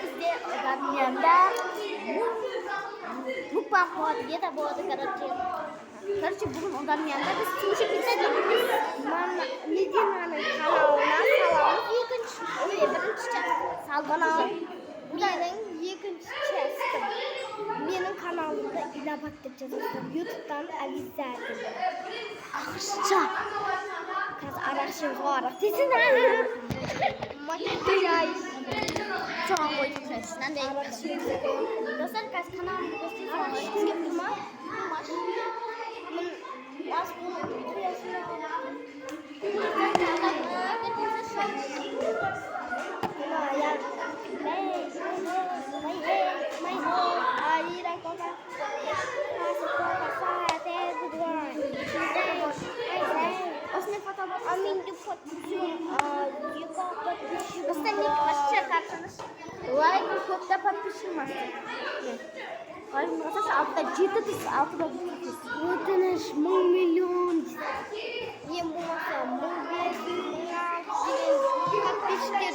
Bizde odamlarda mukbang bo'ladi, yeta bo'ladi, короче, bugun odamlarda biz sushi pizza deymiz. Mana Medinaning kanalida birinchi salbanon. Bularning ikkinchi chastim. Mening kanalimda ilabat deb yozasiz. YouTube'dan Aliza. Axşa. Kız araştırma var. Desin ha. Makyaj. Çoğun boyutu sesinden değil. Dostlar kız kanalımda gösteriyorsunuz. Was bunu Өтініш 1 миллион. Ең болмаса 1500 подписчиктер